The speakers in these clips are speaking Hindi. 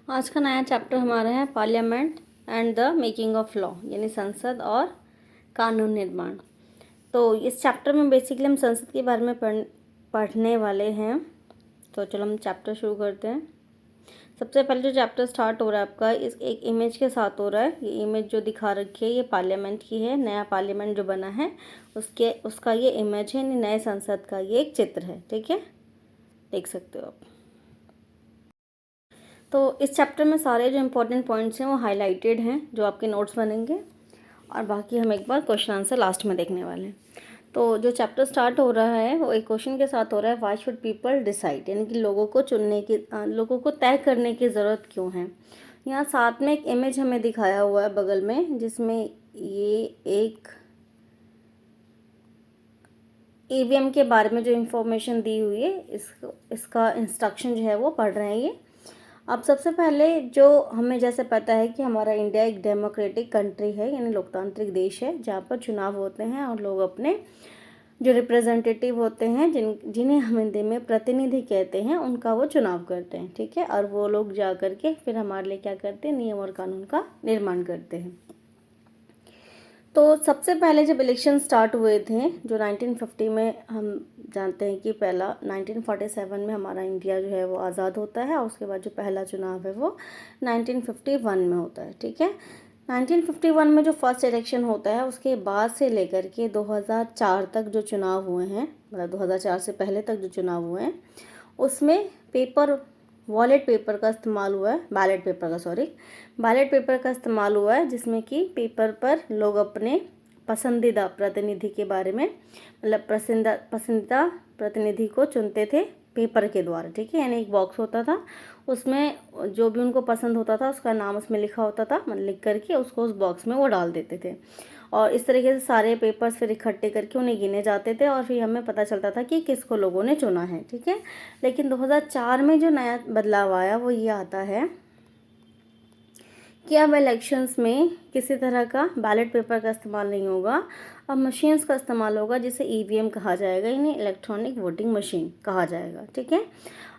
आज का नया चैप्टर हमारा है parliament and the making of law, यानी संसद और कानून निर्माण। तो इस चैप्टर में बेसिकली हम संसद के बारे में पढ़ने वाले हैं। तो चलो हम चैप्टर शुरू करते हैं। सबसे पहले जो चैप्टर स्टार्ट हो रहा है आपका इस एक इमेज के साथ हो रहा है। ये इमेज जो दिखा रखी है ये पार्लियामेंट की है। नया पार्लियामेंट जो बना है उसका ये इमेज है, यानी नए संसद का ये एक चित्र है। ठीक है, देख सकते हो आप। तो इस चैप्टर में सारे जो इम्पोर्टेंट पॉइंट्स हैं वो हाईलाइटेड हैं, जो आपके नोट्स बनेंगे, और बाकी हम एक बार क्वेश्चन आंसर लास्ट में देखने वाले हैं। तो जो चैप्टर स्टार्ट हो रहा है वो एक क्वेश्चन के साथ हो रहा है, व्हाई शुड पीपल डिसाइड, यानी कि लोगों को तय करने की ज़रूरत क्यों है। यहाँ साथ में एक इमेज हमें दिखाया हुआ है बगल में, जिसमें ये एक ईवीएम के बारे में जो इन्फॉर्मेशन दी हुई है इसका इंस्ट्रक्शन जो है वो पढ़ रहे हैं ये। अब सबसे पहले जो हमें जैसे पता है कि हमारा इंडिया एक डेमोक्रेटिक कंट्री है, यानी लोकतांत्रिक देश है, जहाँ पर चुनाव होते हैं और लोग अपने जो रिप्रेजेंटेटिव होते हैं जिन्हें हम हिंदी में प्रतिनिधि कहते हैं, उनका वो चुनाव करते हैं। ठीक है, और वो लोग जा कर के फिर हमारे लिए क्या करते हैं, नियम और कानून का निर्माण करते हैं। तो सबसे पहले जब इलेक्शन स्टार्ट हुए थे जो 1950 में, हम जानते हैं कि पहला 1947 में हमारा इंडिया जो है वो आज़ाद होता है, और उसके बाद जो पहला चुनाव है वो 1951 में होता है। ठीक है, 1951 में जो फर्स्ट इलेक्शन होता है उसके बाद से लेकर के 2004 तक जो चुनाव हुए हैं, मतलब 2004 से पहले तक जो चुनाव हुए हैं उसमें बैलेट पेपर का इस्तेमाल हुआ है, जिसमें कि पेपर पर लोग अपने पसंदीदा प्रतिनिधि के बारे में, मतलब पसंदीदा प्रतिनिधि को चुनते थे पेपर के द्वारा। ठीक है, यानी एक बॉक्स होता था, उसमें जो भी उनको पसंद होता था उसका नाम उसमें लिखा होता था, मतलब लिख करके उसको उस बॉक्स में वो डाल देते थे, और इस तरीके से सारे पेपर्स फिर इकट्ठे करके उन्हें गिने जाते थे, और फिर हमें पता चलता था कि किसको लोगों ने चुना है। ठीक है, लेकिन 2004 में जो नया बदलाव आया वो ये आता है कि अब इलेक्शंस में किसी तरह का बैलेट पेपर का इस्तेमाल नहीं होगा, अब मशीन्स का इस्तेमाल होगा, जिसे ईवीएम कहा जाएगा, यानी इलेक्ट्रॉनिक वोटिंग मशीन कहा जाएगा। ठीक है,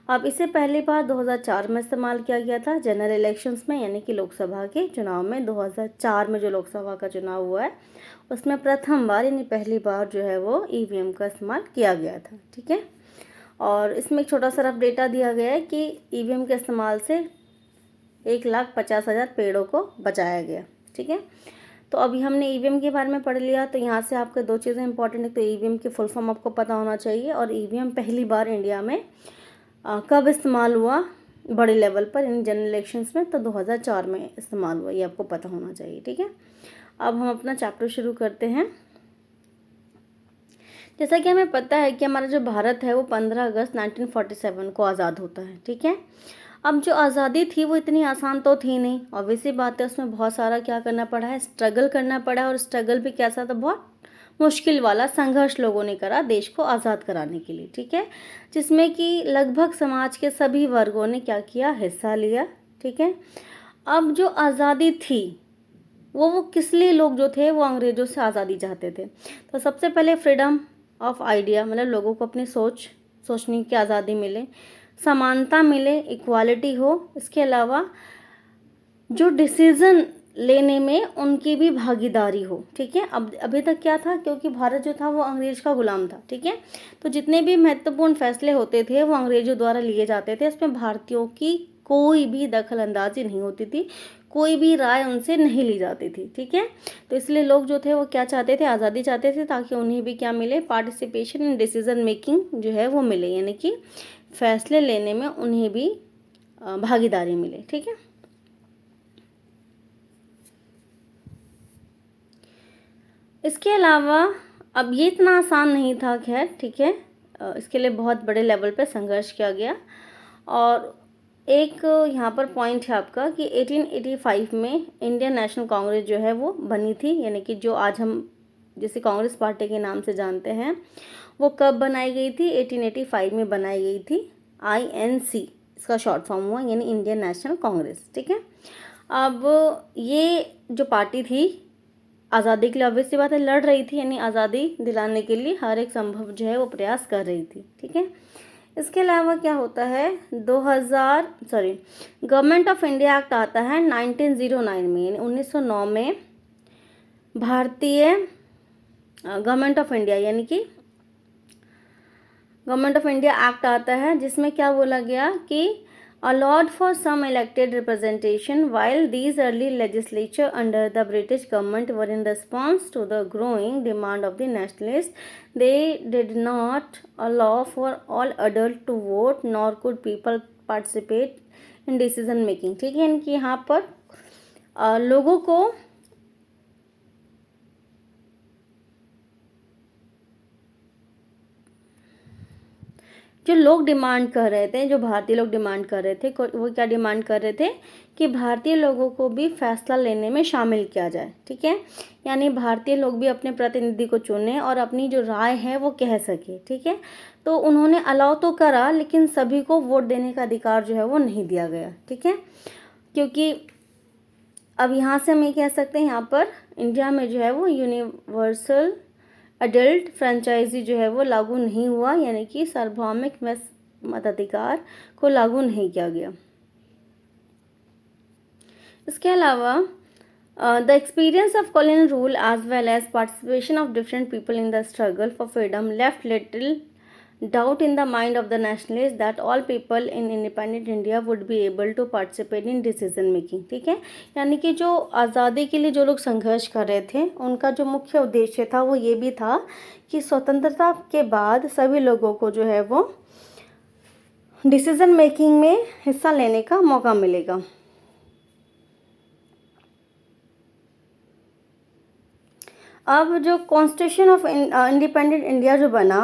अब इसे पहली बार 2004 में इस्तेमाल किया गया था जनरल इलेक्शंस में, यानी कि लोकसभा के चुनाव में। 2004 में जो लोकसभा का चुनाव हुआ है उसमें प्रथम बार, यानी पहली बार जो है वो ईवीएम का इस्तेमाल किया गया था। ठीक है, और इसमें एक छोटा सा रफ डेटा दिया गया है कि ईवीएम के इस्तेमाल से 1,50,000 पेड़ों को बचाया गया। ठीक है, तो अभी हमने ईवीएम के बारे में पढ़ लिया। तो यहाँ से आपके दो चीज़ें इंपॉर्टेंट है, तो ईवीएम की फुल फॉर्म आपको पता होना चाहिए, और ईवीएम पहली बार इंडिया में कब इस्तेमाल हुआ बड़े लेवल पर, इन जनरल इलेक्शंस में, तो 2004 में इस्तेमाल हुआ, ये आपको पता होना चाहिए। ठीक है, अब हम अपना चैप्टर शुरू करते हैं। जैसा कि हमें पता है कि हमारा जो भारत है वो 15 अगस्त 1947 को आज़ाद होता है। ठीक है, अब जो आज़ादी थी वो इतनी आसान तो थी नहीं, ऑब्वियसली बात है, उसमें बहुत सारा क्या करना पड़ा है, स्ट्रगल करना पड़ा है, और स्ट्रगल भी कैसा था, बहुत मुश्किल वाला संघर्ष लोगों ने करा देश को आज़ाद कराने के लिए। ठीक है, जिसमें कि लगभग समाज के सभी वर्गों ने क्या किया, हिस्सा लिया। ठीक है, अब जो आज़ादी थी वो किस लिए, लोग जो थे वो अंग्रेज़ों से आज़ादी चाहते थे। तो सबसे पहले फ्रीडम ऑफ आइडिया, मतलब लोगों को अपनी सोचने की आज़ादी मिले, समानता मिले, इक्वालिटी हो, इसके अलावा जो डिसीज़न लेने में उनकी भी भागीदारी हो। ठीक है, अब अभी तक क्या था, क्योंकि भारत जो था वो अंग्रेज़ का गुलाम था। ठीक है, तो जितने भी महत्वपूर्ण फैसले होते थे वो अंग्रेज़ों द्वारा लिए जाते थे, उसमें भारतीयों की कोई भी दखल अंदाजी नहीं होती थी, कोई भी राय उनसे नहीं ली जाती थी। ठीक है, तो इसलिए लोग जो थे वो क्या चाहते थे, आज़ादी चाहते थे, ताकि उन्हें भी क्या मिले, पार्टिसिपेशन इन डिसीज़न मेकिंग जो है वो मिले, यानी कि फैसले लेने में उन्हें भी भागीदारी मिले। ठीक है, इसके अलावा अब ये इतना आसान नहीं था, खैर ठीक है, इसके लिए बहुत बड़े लेवल पे संघर्ष किया गया। और एक यहाँ पर पॉइंट है आपका कि 1885 में इंडियन नेशनल कांग्रेस जो है वो बनी थी, यानी कि जो आज हम जिसे कांग्रेस पार्टी के नाम से जानते हैं, वो कब बनाई गई थी, 1885 में बनाई गई थी। INC इसका शॉर्ट फॉर्म हुआ, यानी इंडियन नेशनल कांग्रेस। ठीक है, अब ये जो पार्टी थी आज़ादी के लिए ऑब्वियसली बात है लड़ रही थी, यानी आज़ादी दिलाने के लिए हर एक संभव जो है वो प्रयास कर रही थी। ठीक है, इसके अलावा क्या होता है, 2000 गवर्नमेंट ऑफ इंडिया एक्ट आता है 1909 में, यानी 1909 में भारतीय गवर्नमेंट ऑफ इंडिया यानी कि गवर्नमेंट ऑफ इंडिया एक्ट आता है, जिसमें क्या बोला गया कि allowed for some elected representation while these early legislature under the British government were in response to the growing demand of the nationalists, they did not allow for all adults to vote nor could people participate in decision making। ठीक है, इनकी यहाँ पर लोगों को जो लोग डिमांड कर रहे थे, जो भारतीय लोग डिमांड कर रहे थे, वो क्या डिमांड कर रहे थे कि भारतीय लोगों को भी फैसला लेने में शामिल किया जाए। ठीक है, यानी भारतीय लोग भी अपने प्रतिनिधि को चुने और अपनी जो राय है वो कह सके। ठीक है, तो उन्होंने अलाउ तो करा, लेकिन सभी को वोट देने का अधिकार जो है वो नहीं दिया गया। ठीक है, क्योंकि अब यहाँ से हम ये कह सकते हैं, यहाँ पर इंडिया में जो है वो यूनिवर्सल अडल्ट फ्रेंचाइजी जो है वो लागू नहीं हुआ, यानी कि सार्वभौमिक मताधिकार को लागू नहीं किया गया। इसके अलावा the experience of colonial rule as well as participation of different people in the struggle for freedom left little doubt in the mind of the nationalists that all people in independent India would be able to participate in decision making। ठीक है, यानी कि जो आज़ादी के लिए जो लोग संघर्ष कर रहे थे, उनका जो मुख्य उद्देश्य था वो ये भी था कि स्वतंत्रता के बाद सभी लोगों को जो है वो डिसीजन मेकिंग में हिस्सा लेने का मौका मिलेगा। अब जो कॉन्स्टिट्यूशन ऑफ इंडिपेंडेंट इंडिया जो बना,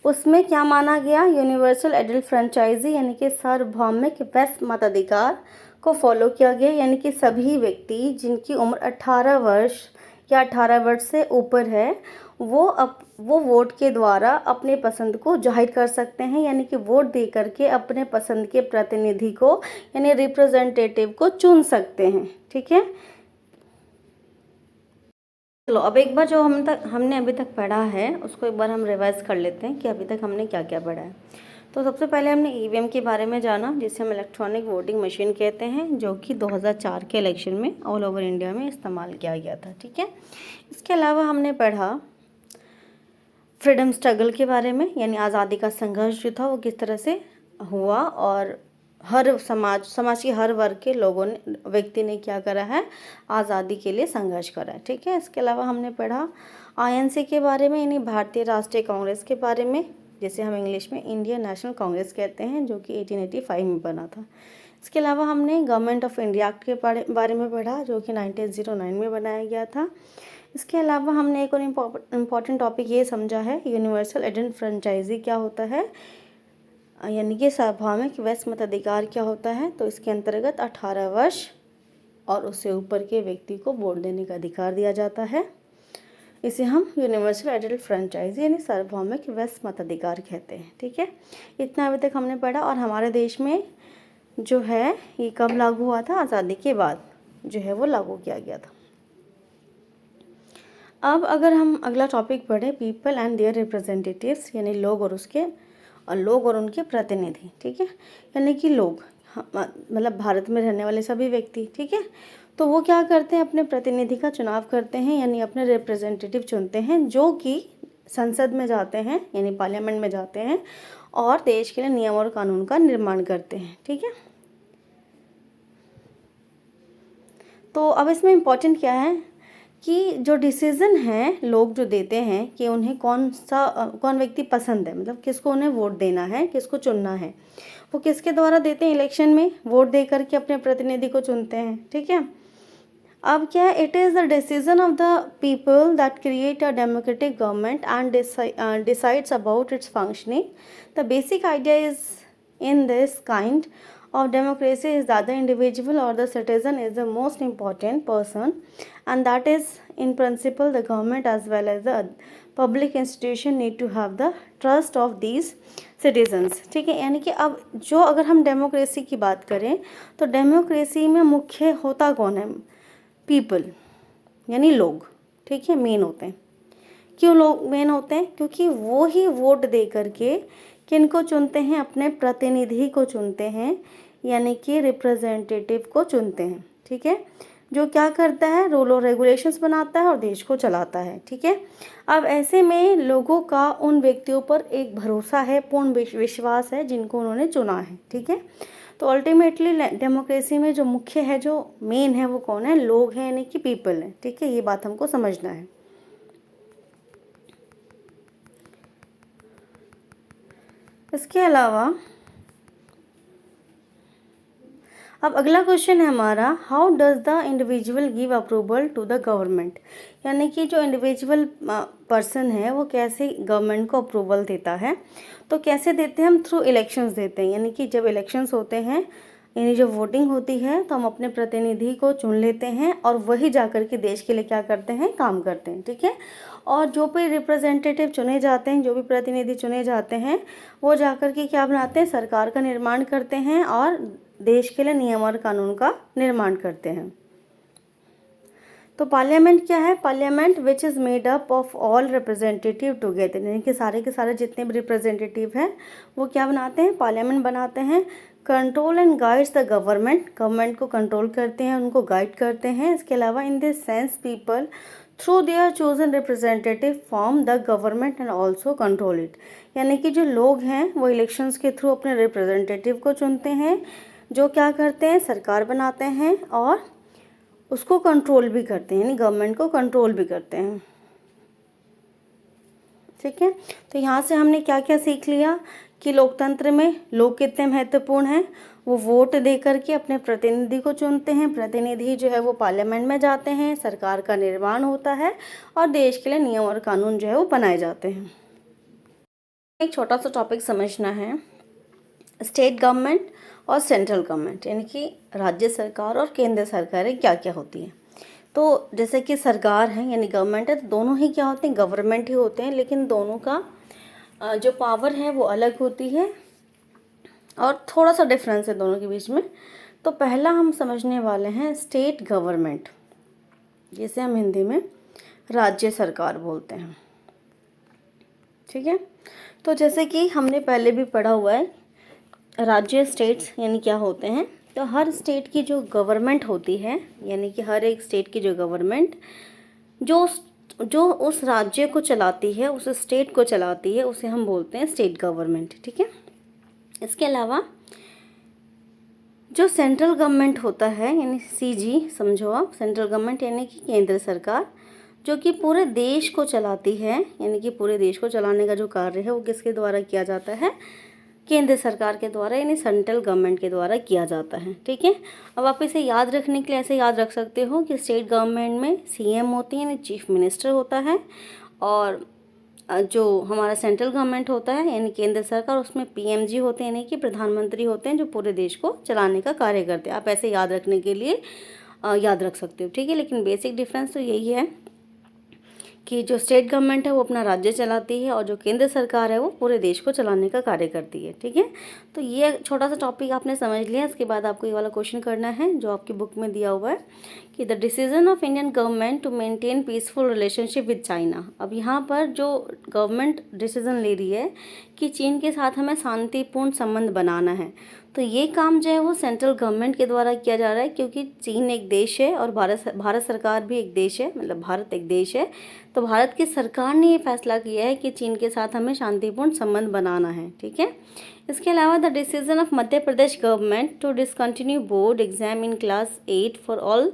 उसमें क्या माना गया, यूनिवर्सल एडल्ट फ्रेंचाइजी यानी कि सार्वभौमिक वयस्क मताधिकार को फॉलो किया गया, यानी कि सभी व्यक्ति जिनकी उम्र 18 वर्ष या 18 वर्ष से ऊपर है वो वोट के द्वारा अपने पसंद को जाहिर कर सकते हैं, यानी कि वोट दे करके अपने पसंद के प्रतिनिधि को यानी रिप्रेजेंटेटिव को चुन सकते हैं। ठीक है, चलो अब एक बार जो हमने अभी तक पढ़ा है उसको एक बार हम रिवाइज कर लेते हैं कि अभी तक हमने क्या क्या पढ़ा है। तो सबसे पहले हमने ईवीएम के बारे में जाना, जिसे हम इलेक्ट्रॉनिक वोटिंग मशीन कहते हैं, जो कि 2004 के इलेक्शन में ऑल ओवर इंडिया में इस्तेमाल किया गया था। ठीक है, इसके अलावा हमने पढ़ा फ्रीडम स्ट्रगल के बारे में, यानी आज़ादी का संघर्ष जो था वो किस तरह से हुआ और हर समाज के हर वर्ग के व्यक्ति ने क्या करा है, आज़ादी के लिए संघर्ष करा है। ठीक है, इसके अलावा हमने पढ़ा आईएनसी के बारे में, यानी भारतीय राष्ट्रीय कांग्रेस के बारे में, जिसे हम इंग्लिश में इंडियन नेशनल कांग्रेस कहते हैं, जो कि 1885 में बना था। इसके अलावा हमने गवर्नमेंट ऑफ इंडिया एक्ट के बारे में पढ़ा, जो कि 1909 में बनाया गया था। इसके अलावा हमने एक और इम्पॉर्टेंट टॉपिक ये समझा है, यूनिवर्सल एडल्ट फ्रेंचाइजी क्या होता है, यानी कि सार्वभौमिक वयस्क मताधिकार क्या होता है। तो इसके अंतर्गत 18 वर्ष और उससे ऊपर के व्यक्ति को वोट देने का अधिकार दिया जाता है। इसे हम यूनिवर्सल एडल्ट फ्रेंचाइजी यानी सार्वभौमिक वयस्क मताधिकार कहते हैं। ठीक है, इतना अभी तक हमने पढ़ा। और हमारे देश में जो है ये कब लागू हुआ था, आज़ादी के बाद जो है वो लागू किया गया था। अब अगर हम अगला टॉपिक पढ़ें, पीपल एंड देयर रिप्रेजेंटेटिव्स, यानी लोग और उनके प्रतिनिधि। ठीक है, यानी कि लोग मतलब भारत में रहने वाले सभी व्यक्ति। ठीक है, तो वो क्या करते हैं, अपने प्रतिनिधि का चुनाव करते हैं, यानी अपने रिप्रेजेंटेटिव चुनते हैं, जो कि संसद में जाते हैं यानी पार्लियामेंट में जाते हैं और देश के लिए नियम और कानून का निर्माण करते हैं। ठीक है, तो अब इसमें इम्पोर्टेंट क्या है कि जो डिसीज़न है लोग जो देते हैं कि उन्हें कौन व्यक्ति पसंद है, मतलब किसको उन्हें वोट देना है, किसको चुनना है, वो किसके द्वारा देते हैं, इलेक्शन में वोट दे करके अपने प्रतिनिधि को चुनते हैं। ठीक है, अब क्या है, it is the decision of the people that create a democratic government and decides about it's functioning. The basic idea is in this kind of democracy is that the individual or the citizen is the most important person, and that is in principle the government as well as the public institution need to have the trust of these citizens। ठीक है, यानी कि अब जो अगर हम डेमोक्रेसी की बात करें तो डेमोक्रेसी में मुख्य होता कौन है, पीपल यानी लोग। ठीक है, मेन होते हैं। क्यों लोग मेन होते हैं, क्योंकि वो ही वोट दे करके किनको चुनते हैं? अपने प्रतिनिधि को चुनते हैं, यानी कि रिप्रेजेंटेटिव को चुनते हैं, ठीक है, जो क्या करता है? रूल और रेगुलेशंस बनाता है और देश को चलाता है, ठीक है। अब ऐसे में लोगों का उन व्यक्तियों पर एक भरोसा है, पूर्ण विश्वास है जिनको उन्होंने चुना है, ठीक है। तो अल्टीमेटली डेमोक्रेसी में जो मुख्य है, जो मेन है, वो कौन है? लोग हैं, यानी कि पीपल है, ठीक है। ये बात हमको समझना है। इसके अलावा अब अगला क्वेश्चन है हमारा, how does the individual give approval to the government, यानी कि जो इंडिविजुअल पर्सन है वो कैसे गवर्नमेंट को अप्रूवल देता है? तो कैसे देते हैं हम? थ्रू इलेक्शंस देते हैं, यानी कि जब इलेक्शंस होते हैं, यानी जब वोटिंग होती है, तो हम अपने प्रतिनिधि को चुन लेते हैं और वही जाकर के देश के लिए क्या करते हैं? काम करते हैं, ठीक है। और जो भी रिप्रेजेंटेटिव चुने जाते हैं, जो भी प्रतिनिधि चुने जाते हैं, वो जाकर के क्या बनाते हैं? सरकार का निर्माण करते हैं और देश के लिए नियम और कानून का निर्माण करते हैं। तो पार्लियामेंट क्या है? Parliament which is made up of all representative together, यानी कि सारे के सारे जितने भी रिप्रेजेंटेटिव हैं वो क्या बनाते हैं? पार्लियामेंट बनाते हैं। Control and guides the government, government को कंट्रोल करते हैं, उनको गाइड करते हैं। इसके अलावा in this sense people through their chosen representative form the government and also control it, यानी कि जो लोग हैं वो इलेक्शंस के थ्रू अपने रिप्रेजेंटेटिव को चुनते हैं, जो क्या करते हैं? सरकार बनाते हैं और उसको कंट्रोल भी करते हैं, यानी गवर्नमेंट को कंट्रोल भी करते हैं, ठीक है। तो यहाँ से हमने क्या क्या सीख लिया कि लोकतंत्र में लोग कितने महत्वपूर्ण हैं। वो वोट दे करके अपने प्रतिनिधि को चुनते हैं, प्रतिनिधि जो है वो पार्लियामेंट में जाते हैं, सरकार का निर्माण होता है और देश के लिए नियम और कानून जो है वो बनाए जाते हैं। एक छोटा सा टॉपिक समझना है, स्टेट गवर्नमेंट और सेंट्रल गवर्नमेंट, यानी कि राज्य सरकार और केंद्र सरकारें क्या क्या होती हैं। तो जैसे कि सरकार है यानी गवर्नमेंट है, तो दोनों ही क्या होते हैं? गवर्नमेंट ही होते हैं, लेकिन दोनों का जो पावर है वो अलग होती है और थोड़ा सा डिफरेंस है दोनों के बीच में। तो पहला हम समझने वाले हैं स्टेट गवर्नमेंट, जिसे हम हिंदी में राज्य सरकार बोलते हैं, ठीक है। तो जैसे कि हमने पहले भी पढ़ा हुआ है, राज्य स्टेट्स यानी क्या होते हैं? तो हर स्टेट की जो गवर्नमेंट होती है, यानी कि हर एक स्टेट की जो गवर्नमेंट जो जो उस राज्य को चलाती है, उस स्टेट को चलाती है, उसे हम बोलते हैं स्टेट गवर्नमेंट, ठीक है। इसके अलावा जो सेंट्रल गवर्नमेंट होता है, यानी सीजी समझो आप, सेंट्रल गवर्नमेंट यानी कि केंद्र सरकार, जो कि पूरे देश को चलाती है, यानी कि पूरे देश को चलाने का जो कार्य है वो किसके द्वारा किया जाता है? केंद्र सरकार के द्वारा, यानी सेंट्रल गवर्नमेंट के द्वारा किया जाता है, ठीक है। अब आप इसे याद रखने के लिए ऐसे याद रख सकते हो कि स्टेट गवर्नमेंट में सीएम होती है, यानी चीफ मिनिस्टर होता है, और जो हमारा सेंट्रल गवर्नमेंट होता है यानी केंद्र सरकार, उसमें पीएमजी होते हैं, यानी कि प्रधानमंत्री होते हैं, जो पूरे देश को चलाने का कार्य करते हैं। आप ऐसे याद रखने के लिए याद रख सकते हो, ठीक है। लेकिन बेसिक डिफरेंस तो यही है कि जो स्टेट गवर्नमेंट है वो अपना राज्य चलाती है और जो केंद्र सरकार है वो पूरे देश को चलाने का कार्य करती है, ठीक है। तो ये छोटा सा टॉपिक आपने समझ लिया। इसके बाद आपको ये वाला क्वेश्चन करना है जो आपकी बुक में दिया हुआ है कि the decision of Indian government to maintain peaceful relationship with China. अब यहाँ पर जो गवर्नमेंट डिसीजन ले रही है कि चीन के साथ हमें शांतिपूर्ण संबंध बनाना है, तो ये काम जो है वो सेंट्रल गवर्नमेंट के द्वारा किया जा रहा है, क्योंकि चीन एक देश है और भारत सरकार भी एक देश है, मतलब भारत एक देश है। तो भारत की सरकार ने ये फैसला किया है कि चीन के साथ हमें शांतिपूर्ण संबंध बनाना है, ठीक है। इसके अलावा the decision of Madhya Pradesh government to discontinue board exam in class 8 for all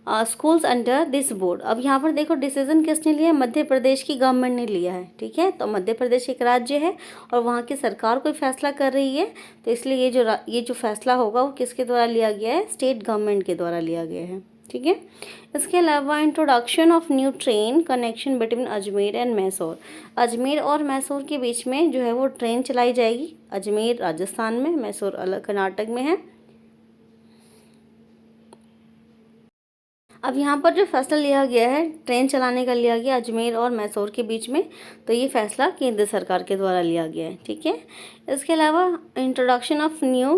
schools under this board. अब यहाँ पर देखो डिसीजन किसने लिया है? मध्य प्रदेश की गवर्नमेंट ने लिया है, ठीक है। तो मध्य प्रदेश एक राज्य है और वहाँ की सरकार कोई फैसला कर रही है, तो इसलिए ये जो फैसला होगा वो किसके द्वारा लिया गया है? स्टेट गवर्नमेंट के द्वारा लिया गया है, ठीक है। इसके अलावा introduction of new train connection between Ajmer and Mysore. Ajmer और मैसूर के बीच में जो है वो ट्रेन चलाई जाएगी। अजमेर राजस्थान में, मैसूर अलग कर्नाटक में है। अब यहाँ पर जो फैसला लिया गया है ट्रेन चलाने का लिया गया अजमेर और मैसूर के बीच में, तो ये फैसला केंद्र सरकार के द्वारा लिया गया है, ठीक है। इसके अलावा इंट्रोडक्शन ऑफ न्यू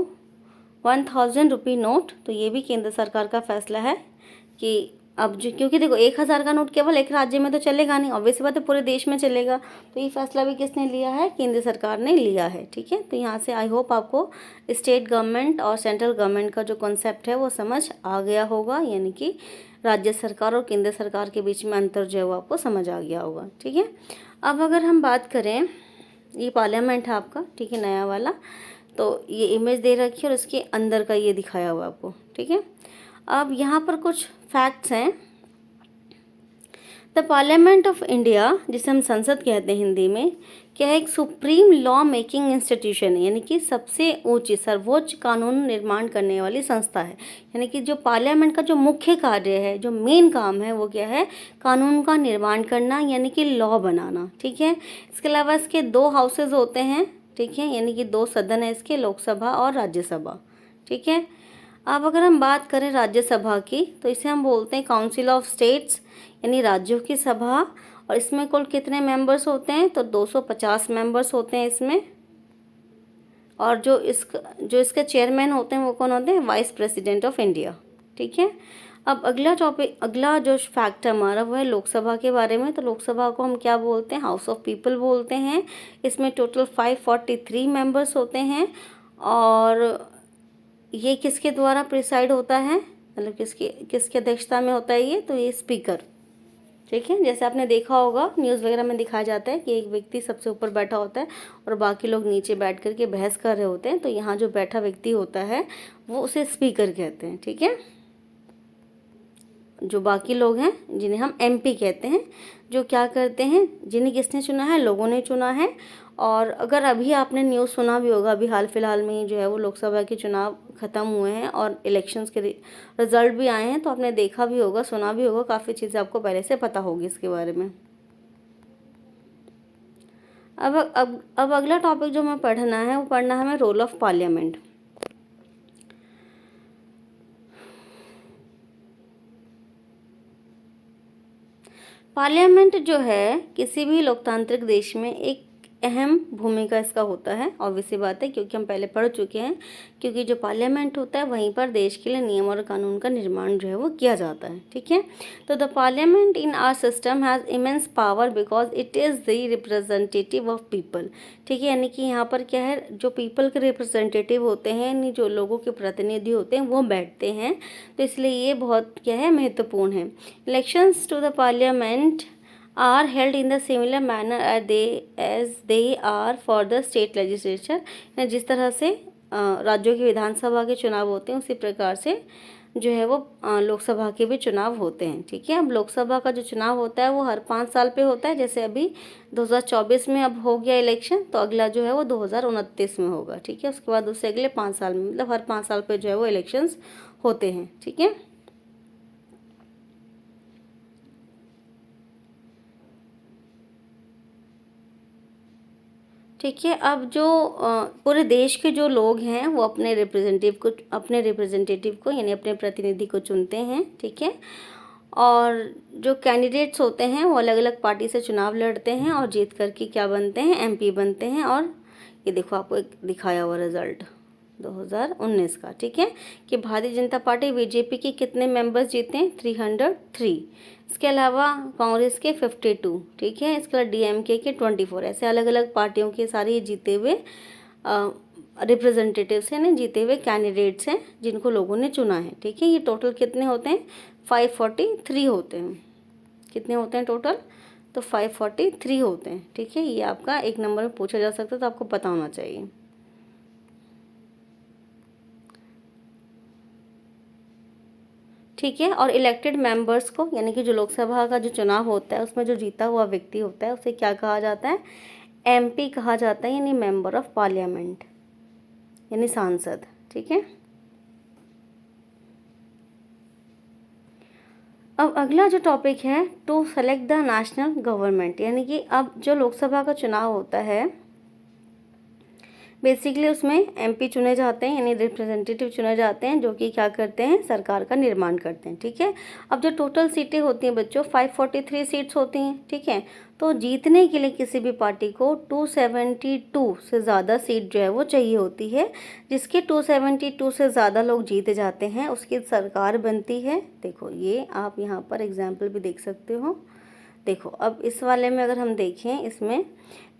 1000 रुपये नोट, तो ये भी केंद्र सरकार का फैसला है कि अब जो, क्योंकि देखो 1000 का नोट केवल एक राज्य में तो चलेगा नहीं, ऑब्वियस बात है पूरे देश में चलेगा, तो ये फैसला भी किसने लिया है, केंद्र सरकार ने लिया है। ठीक है, तो यहाँ से आई होप आपको स्टेट गवर्नमेंट और सेंट्रल गवर्नमेंट का जो कॉन्सेप्ट है वो समझ आ गया होगा, यानी कि राज्य सरकार और केंद्र सरकार के बीच में अंतर जो है वो आपको समझ आ गया होगा। ठीक है, अब अगर हम बात करें, ये पार्लियामेंट है आपका, ठीक है, नया वाला, तो ये इमेज दे रखी है और इसके अंदर का ये दिखाया हुआ आपको। ठीक है, अब यहाँ पर कुछ फैक्ट्स हैं। द पार्लियामेंट ऑफ इंडिया, जिसे हम संसद कहते हैं हिंदी में, क्या है, एक सुप्रीम लॉ मेकिंग इंस्टीट्यूशन है, यानी कि सबसे ऊंची सर्वोच्च कानून निर्माण करने वाली संस्था है। यानी कि जो पार्लियामेंट का जो मुख्य कार्य है, जो मेन काम है, वो क्या है, कानून का निर्माण करना, यानी कि लॉ बनाना। ठीक है, इसके अलावा इसके 2 हाउसेज होते हैं। ठीक है, यानी कि 2 सदन है इसके, लोकसभा और राज्यसभा। ठीक है, अब अगर हम बात करें राज्यसभा की, तो इसे हम बोलते हैं काउंसिल ऑफ स्टेट्स, यानी राज्यों की सभा। और इसमें कुल कितने मेंबर्स होते हैं, तो 250 मेंबर्स होते हैं इसमें। और जो इसके चेयरमैन होते हैं वो कौन होते हैं, वाइस प्रेसिडेंट ऑफ इंडिया। ठीक है, अब अगला टॉपिक, अगला जो फैक्ट हमारा वो है लोकसभा के बारे में। तो लोकसभा को हम क्या बोलते हैं, हाउस ऑफ पीपल बोलते हैं। इसमें टोटल 543 मेंबर्स होते हैं। और ये किसके द्वारा प्रिसाइड होता है, मतलब किसकी अध्यक्षता में होता है ये, तो ये स्पीकर। ठीक है, जैसे आपने देखा होगा न्यूज़ वगैरह में दिखाया जाता है कि एक व्यक्ति सबसे ऊपर बैठा होता है और बाकी लोग नीचे बैठ करके बहस कर रहे होते हैं, तो यहाँ जो बैठा व्यक्ति होता है वो उसे स्पीकर कहते हैं। ठीक है, जो बाकी लोग हैं जिन्हें हम एमपी कहते हैं, जो क्या करते हैं, जिन्हें किसने चुना है, लोगों ने चुना है। और अगर अभी आपने न्यूज़ सुना भी होगा, अभी हाल फिलहाल में ही जो है वो लोकसभा के चुनाव ख़त्म हुए हैं और इलेक्शंस के रिजल्ट भी आए हैं, तो आपने देखा भी होगा, सुना भी होगा, काफ़ी चीज़ें आपको पहले से पता होगी इसके बारे में। अब अगला टॉपिक जो हमें पढ़ना है वो पढ़ना है हमें रोल ऑफ पार्लियामेंट। पार्लियामेंट जो है किसी भी लोकतांत्रिक देश में एक अहम भूमिका इसका होता है, ऑब्वियस सी बात है, क्योंकि हम पहले पढ़ चुके हैं। क्योंकि जो पार्लियामेंट होता है वहीं पर देश के लिए नियम और कानून का निर्माण जो है वो किया जाता है। ठीक है, तो the parliament in our system has immense power because it is the representative of people. ठीक है, यानी कि यहाँ पर क्या है, जो पीपल के रिप्रेजेंटेटिव होते हैं, यानी जो लोगों के प्रतिनिधि होते हैं वो बैठते हैं, तो इसलिए ये बहुत क्या है, महत्वपूर्ण है। Elections to the parliament are held in the similar manner as they are for the state legislature। जिस तरह से राज्यों की विधानसभा के चुनाव होते हैं उसी प्रकार से जो है वो लोकसभा के भी चुनाव होते हैं। ठीक है, अब लोकसभा का जो चुनाव होता है वो हर 5 साल पे होता है। जैसे अभी 2024 में अब हो गया इलेक्शन, तो अगला जो है वो 2029 में होगा। ठीक है, उसके बाद उससे अगले 5 साल में, मतलब हर 5 साल पे जो है वो इलेक्शंस होते हैं। ठीक है, ठीक है, अब जो पूरे देश के जो लोग हैं वो अपने रिप्रेजेंटेटिव को यानी अपने प्रतिनिधि को चुनते हैं। ठीक है, और जो कैंडिडेट्स होते हैं वो अलग अलग पार्टी से चुनाव लड़ते हैं और जीत करके क्या बनते हैं, एमपी बनते हैं। और ये देखो आपको एक दिखाया हुआ रिजल्ट 2019 का। ठीक है, कि भारतीय जनता पार्टी बीजेपी की कितने मेंबर्स जीते हैं, 303। इसके अलावा कांग्रेस के 52। ठीक है, इसके अलावा डीएमके के 24। ऐसे अलग अलग पार्टियों के सारे जीते हुए रिप्रेजेंटेटिव्स हैं, जीते हुए कैंडिडेट्स हैं जिनको लोगों ने चुना है। ठीक है, ये टोटल कितने होते हैं, 543 होते हैं। कितने होते हैं टोटल, तो 543 होते हैं। ठीक है, ये आपका 1 नंबर में पूछा जा सकता है, तो आपको पता होना चाहिए। ठीक है, और इलेक्टेड मेंबर्स को, यानी कि जो लोकसभा का जो चुनाव होता है उसमें जो जीता हुआ व्यक्ति होता है उसे क्या कहा जाता है, एमपी कहा जाता है, यानी मेंबर ऑफ पार्लियामेंट, यानी सांसद। ठीक है, अब अगला जो टॉपिक है, to select the national government, यानी कि अब जो लोकसभा का चुनाव होता है बेसिकली उसमें एमपी चुने जाते हैं, यानी रिप्रेजेंटेटिव चुने जाते हैं, जो कि क्या करते हैं, सरकार का निर्माण करते हैं। ठीक है, अब जो टोटल सीटें होती हैं बच्चों 543 सीट्स होती हैं। ठीक है, तो जीतने के लिए किसी भी पार्टी को 272 से ज़्यादा सीट जो है वो चाहिए होती है। जिसके 272 से ज़्यादा लोग जीत जाते हैं उसकी सरकार बनती है। देखो ये आप यहाँ पर एग्जाम्पल भी देख सकते हो। देखो अब इस वाले में अगर हम देखें, इसमें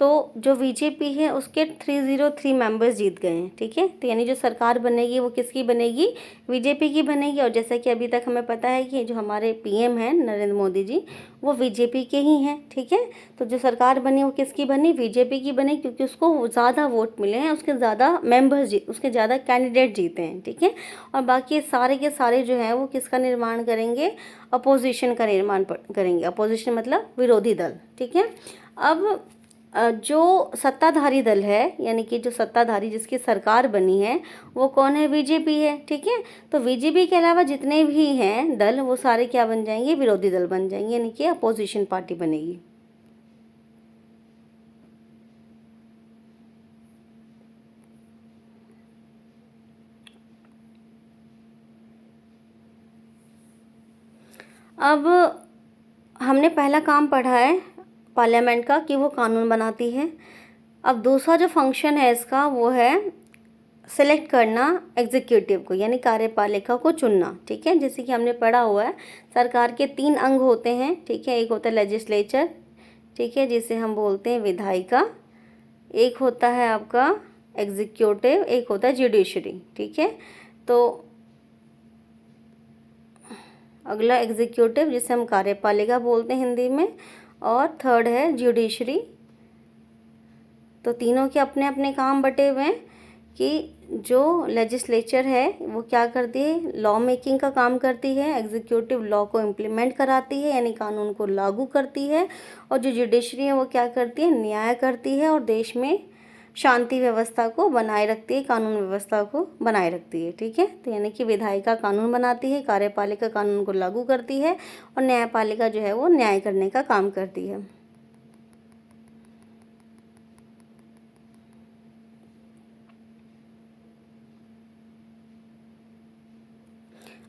तो जो बीजेपी है उसके 303 मेंबर्स जीत गए हैं। ठीक है, तो यानी जो सरकार बनेगी वो किसकी बनेगी, बीजेपी की बनेगी। और जैसा कि अभी तक हमें पता है कि जो हमारे पीएम हैं नरेंद्र मोदी जी, वो बीजेपी के ही हैं। ठीक है, तो जो सरकार बनी वो किसकी बनी, बीजेपी की बनी, क्योंकि उसको ज़्यादा वोट मिले हैं, उसके ज़्यादा मेंबर्स उसके ज़्यादा कैंडिडेट जीते हैं। ठीक है, और बाकी सारे के सारे जो हैं वो किसका निर्माण करेंगे, अपोजिशन का निर्माण करेंगे। अपोजिशन मतलब विरोधी दल। ठीक है, अब जो सत्ताधारी दल है, यानी कि जो सत्ताधारी जिसकी सरकार बनी है वो कौन है, बीजेपी है। ठीक है, तो बीजेपी के अलावा जितने भी हैं दल वो सारे क्या बन जाएंगे, विरोधी दल बन जाएंगे, यानी कि अपोजिशन पार्टी बनेगी। अब हमने पहला काम पढ़ा है पार्लियामेंट का कि वो कानून बनाती है। अब दूसरा जो फंक्शन है इसका वो है सेलेक्ट करना एग्जीक्यूटिव को, यानी कार्यपालिका को चुनना। ठीक है, जैसे कि हमने पढ़ा हुआ है सरकार के 3 अंग होते हैं। ठीक है, एक होता है लेजिस्लेचर, ठीक है, जिसे हम बोलते हैं विधायिका, एक होता है आपका एग्जीक्यूटिव, एक होता है जुडिशरी। ठीक है, तो अगला एग्जीक्यूटिव जिसे हम कार्यपालिका बोलते हैं हिंदी में, और थर्ड है जुडिशरी। तो तीनों के अपने अपने काम बटे हुए हैं कि जो लेजिस्लेचर है वो क्या करती है, लॉ मेकिंग का काम करती है, एग्जीक्यूटिव लॉ को इम्प्लीमेंट कराती है यानी कानून को लागू करती है, और जो जुडिशरी है वो क्या करती है, न्याय करती है और देश में शांति व्यवस्था को बनाए रखती है, कानून व्यवस्था को बनाए रखती है। ठीक है, तो यानी कि विधायिका कानून बनाती है, कार्यपालिका कानून को लागू करती है, और न्यायपालिका जो है वो न्याय करने का काम करती है।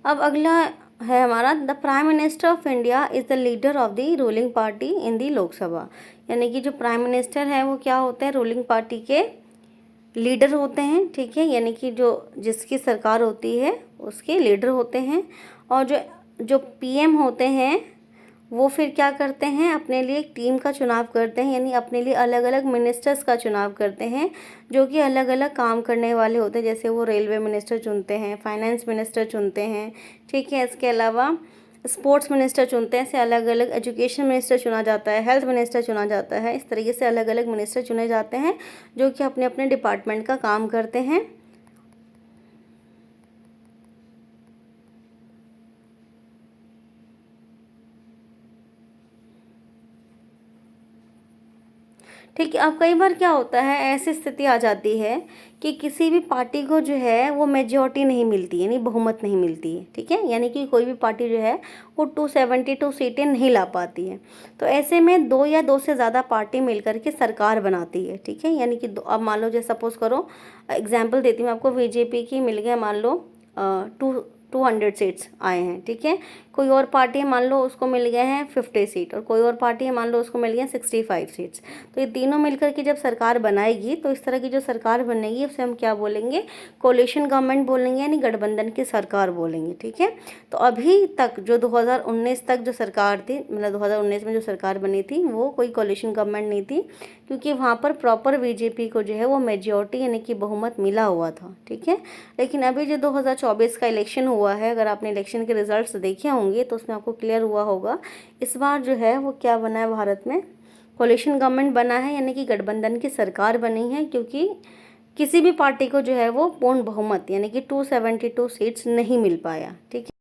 अब अगला है हमारा, the prime minister of India is the leader of the ruling party in the Lok Sabha. यानी कि जो प्राइम मिनिस्टर है वो क्या होते हैं, रूलिंग पार्टी के लीडर होते हैं। ठीक है, यानी कि जो जिसकी सरकार होती है उसके लीडर होते हैं। और जो जो पीएम होते हैं वो फिर क्या करते हैं, अपने लिए एक टीम का चुनाव करते हैं, यानी अपने लिए अलग अलग मिनिस्टर्स का चुनाव करते हैं जो कि अलग अलग काम करने वाले होते हैं। जैसे वो रेलवे मिनिस्टर चुनते हैं, फाइनेंस मिनिस्टर चुनते हैं। ठीक है, इसके अलावा स्पोर्ट्स मिनिस्टर चुनते हैं, ऐसे अलग अलग, एजुकेशन मिनिस्टर चुना जाता है, हेल्थ मिनिस्टर चुना जाता है। इस तरीके से अलग अलग मिनिस्टर चुने जाते हैं जो कि अपने अपने डिपार्टमेंट का काम करते हैं। ठीक है, अब कई बार क्या होता है, ऐसी स्थिति आ जाती है कि किसी भी पार्टी को जो है वो मेजॉरिटी नहीं मिलती, यानी बहुमत नहीं मिलती है। ठीक है, यानी कि कोई भी पार्टी जो है वो 272 सीटें नहीं ला पाती है। तो ऐसे में 2 या 2 से ज़्यादा पार्टी मिलकर के सरकार बनाती है। ठीक है, यानी कि अब मान लो, जैसे सपोज करो, एग्जाम्पल देती हूँ आपको, बीजेपी की मिल गया मान लो 200 सीट्स आए हैं। ठीक है, कोई और पार्टी है मान लो उसको मिल गए हैं 50 सीट, और कोई और पार्टी है मान लो उसको मिल गए 65 सीट्स। तो ये तीनों मिलकर के जब सरकार बनाएगी तो इस तरह की जो सरकार बनेगी उसे हम क्या बोलेंगे, कोलिशन गवर्नमेंट बोलेंगे, यानी गठबंधन की सरकार बोलेंगे। ठीक है, तो अभी तक जो 2019 तक जो सरकार थी, मतलब 2019 में जो सरकार बनी थी वो कोई कोलिशन गवर्नमेंट नहीं थी, क्योंकि वहाँ पर प्रॉपर बीजेपी को जो है वो मेजॉरिटी यानी कि बहुमत मिला हुआ था। ठीक है, लेकिन अभी जो 2024 का इलेक्शन हुआ है, अगर आपने इलेक्शन के रिजल्ट्स देखे होंगे तो उसमें आपको क्लियर हुआ होगा, इस बार जो है वो क्या बना है, भारत में कोलिशन गवर्नमेंट बना है, यानी कि गठबंधन की सरकार बनी है, क्योंकि किसी भी पार्टी को जो है वो पूर्ण बहुमत यानी कि 272 सीट्स नहीं मिल पाया। ठीक है।